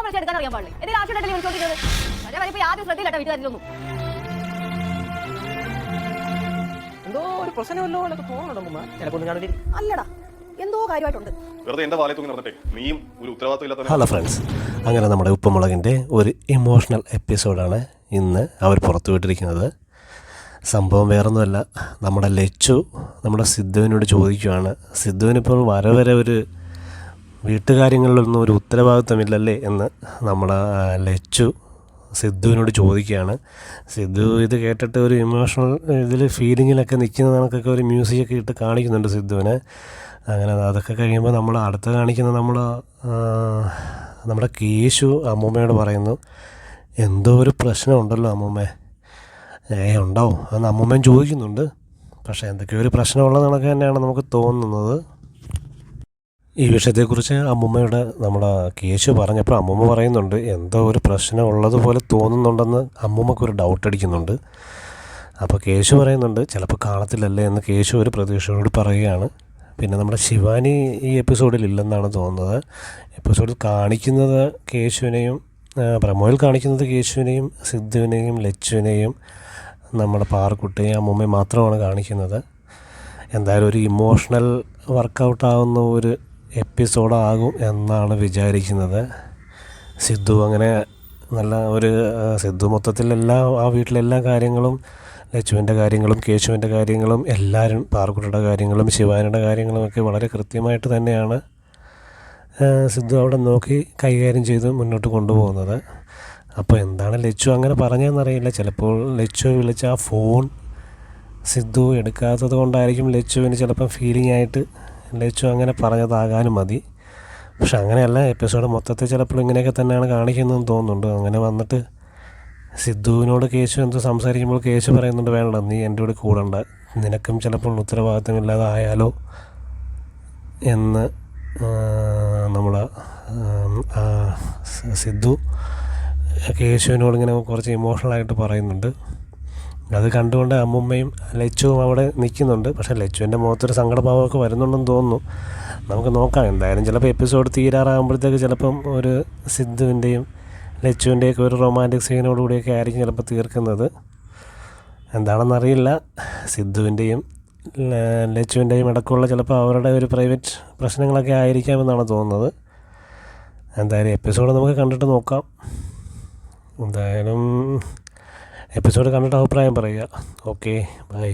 വെച്ച് എടുക്കാൻ അറിയാൻ പാടില്ല. എന്തെങ്കിലും ആവശ്യമുണ്ടല്ലേ വിളിച്ചോണ്ടിരുന്നത്? പക്ഷേ ആദ്യം ശ്രദ്ധയില്ല വീട്ടുകാരിലൊന്നും. എന്തോ ഒരു പ്രശ്നമല്ലോ എന്നൊക്കെ തോന്നണം. ചിലപ്പോൾ ഞാനൊരു അല്ലടാ, എന്തോ കാര്യമായിട്ടുണ്ട്. ഹലോ ഫ്രണ്ട്സ്, അങ്ങനെ നമ്മുടെ ഉപ്പുമുളകിൻ്റെ ഒരു ഇമോഷണൽ എപ്പിസോഡാണ് ഇന്ന് അവർ പുറത്തുവിട്ടിരിക്കുന്നത്. സംഭവം വേറൊന്നുമല്ല, നമ്മുടെ ലച്ചു നമ്മുടെ സിദ്ധുവിനോട് ചോദിക്കുകയാണ്, സിദ്ധുവിനിപ്പോൾ വരെ ഒരു വീട്ടുകാര്യങ്ങളിലൊന്നും ഒരു ഉത്തരവാദിത്വമില്ലല്ലേ എന്ന് നമ്മുടെ ലച്ചു സിദ്ധുവിനോട് ചോദിക്കുകയാണ്. സിദ്ധു ഇത് കേട്ടിട്ട് ഒരു ഇമോഷണൽ ഇതിൽ ഫീലിങ്ങിലൊക്കെ നിൽക്കുന്ന കണക്കൊക്കെ ഒരു മ്യൂസിക്കൊക്കെ ഇട്ട് കാണിക്കുന്നുണ്ട് സിദ്ധുവിനെ. അങ്ങനെ അതൊക്കെ കഴിയുമ്പോൾ നമ്മൾ അടുത്ത കാണിക്കുന്ന നമ്മുടെ കേശു അമ്മൂമ്മയോട് പറയുന്നു, എന്തോ ഒരു പ്രശ്നമുണ്ടല്ലോ അമ്മൂമ്മ. ഉണ്ടാവും അന്ന് അമ്മൂമ്മയും ചോദിക്കുന്നുണ്ട്. പക്ഷേ എന്തൊക്കെയോ ഒരു പ്രശ്നമുള്ളത് കണക്ക് തന്നെയാണ് നമുക്ക് തോന്നുന്നത്. ഈ വിഷയത്തെക്കുറിച്ച് അമ്മൂമ്മയുടെ നമ്മുടെ കേശു പറഞ്ഞപ്പോൾ അമ്മൂമ്മ പറയുന്നുണ്ട്, എന്തോ ഒരു പ്രശ്നം ഉള്ളതുപോലെ തോന്നുന്നുണ്ടെന്ന് അമ്മൂമ്മക്കൊരു ഡൗട്ട് അടിക്കുന്നുണ്ട്. അപ്പോൾ കേശു പറയുന്നുണ്ട്, ചിലപ്പോൾ കാണത്തില്ലല്ലേ എന്ന് കേശു ഒരു പ്രതീക്ഷയോട് പറയുകയാണ്. പിന്നെ നമ്മുടെ ശിവാനി ഈ എപ്പിസോഡിൽ ഇല്ലെന്നാണ് തോന്നുന്നത്. എപ്പിസോഡിൽ കാണിക്കുന്നത് കേശുവിനെയും പ്രമോയിൽ കാണിക്കുന്നത് കേശുവിനെയും സിദ്ധുവിനെയും ലച്ചുവിനെയും നമ്മുടെ പാറക്കുട്ടിയെയും അമ്മൂമ്മയും മാത്രമാണ് കാണിക്കുന്നത്. എന്തായാലും ഒരു ഇമോഷണൽ വർക്കൗട്ടാവുന്ന ഒരു എപ്പിസോഡാകും എന്നാണ് വിചാരിക്കുന്നത്. സിദ്ധു അങ്ങനെ നല്ല ഒരു സിദ്ധു മൊത്തത്തിലെല്ലാം ആ വീട്ടിലെല്ലാ കാര്യങ്ങളും, ലച്ചുവിൻ്റെ കാര്യങ്ങളും കേശുവിൻ്റെ കാര്യങ്ങളും എല്ലാവരും പാറക്കുട്ടിയുടെ കാര്യങ്ങളും ശിവാനിയുടെ കാര്യങ്ങളുമൊക്കെ വളരെ കൃത്യമായിട്ട് തന്നെയാണ് സിദ്ധു അവിടെ നോക്കി കൈകാര്യം ചെയ്ത് മുന്നോട്ട് കൊണ്ടുപോകുന്നത്. അപ്പോൾ എന്താണ് ലച്ചു അങ്ങനെ പറഞ്ഞതെന്നറിയില്ല. ചിലപ്പോൾ ലച്ചു വിളിച്ച ആ ഫോൺ സിദ്ധു എടുക്കാത്തത് കൊണ്ടായിരിക്കും ലച്ചുവിന് ചിലപ്പം ഫീലിംഗ് ആയിട്ട് ലച്ചു അങ്ങനെ പറഞ്ഞതാകാനും മതി. പക്ഷെ അങ്ങനെയല്ല, എപ്പിസോഡ് മൊത്തത്തിൽ ചിലപ്പോൾ ഇങ്ങനെയൊക്കെ തന്നെയാണ് കാണിക്കുന്നതെന്ന് തോന്നുന്നുണ്ട്. അങ്ങനെ വന്നിട്ട് സിദ്ധുവിനോട് കേശു എന്തോ സംസാരിക്കുമ്പോൾ കേശു പറയുന്നുണ്ട്, വേണ്ട നീ എൻ്റെ കൂടെ കൂടണ്ട, നിനക്കും ചിലപ്പോൾ ഉത്തരവാദിത്തമില്ലാതെ ആയാലോ എന്ന് നമ്മുടെ സിദ്ധു കേശുവിനോട് ഇങ്ങനെ കുറച്ച് ഇമോഷണലായിട്ട് പറയുന്നുണ്ട്. അത് കണ്ടുകൊണ്ട് അമ്മുമ്മയും ലച്ചുവും അവിടെ നിൽക്കുന്നുണ്ട്. പക്ഷേ ലച്ചുവിൻ്റെ മുഖത്തൊരു സങ്കടഭാവമൊക്കെ വരുന്നുണ്ടെന്ന് തോന്നുന്നു. നമുക്ക് നോക്കാം. എന്തായാലും ചിലപ്പോൾ എപ്പിസോഡ് തീരാറാകുമ്പോഴത്തേക്ക് ചിലപ്പം ഒരു സിദ്ധുവിൻ്റെയും ലച്ചുവിൻ്റെയൊക്കെ ഒരു റൊമാൻറ്റിക് സീനോടുകൂടിയൊക്കെ ആയിരിക്കും ചിലപ്പോൾ തീർക്കുന്നത്. എന്താണെന്നറിയില്ല. സിദ്ധുവിൻ്റെയും ലച്ചുവിൻ്റെയും ഇടയ്ക്കുള്ള ചിലപ്പോൾ അവരുടെ ഒരു പ്രൈവറ്റ് പ്രശ്നങ്ങളൊക്കെ ആയിരിക്കാമെന്നാണ് തോന്നുന്നത്. എന്തായാലും എപ്പിസോഡ് നമുക്ക് കണ്ടിട്ട് നോക്കാം. എന്തായാലും എപ്പിസോഡ് കണ്ടിട്ട് അഭിപ്രായം പറയുക. Okay, by.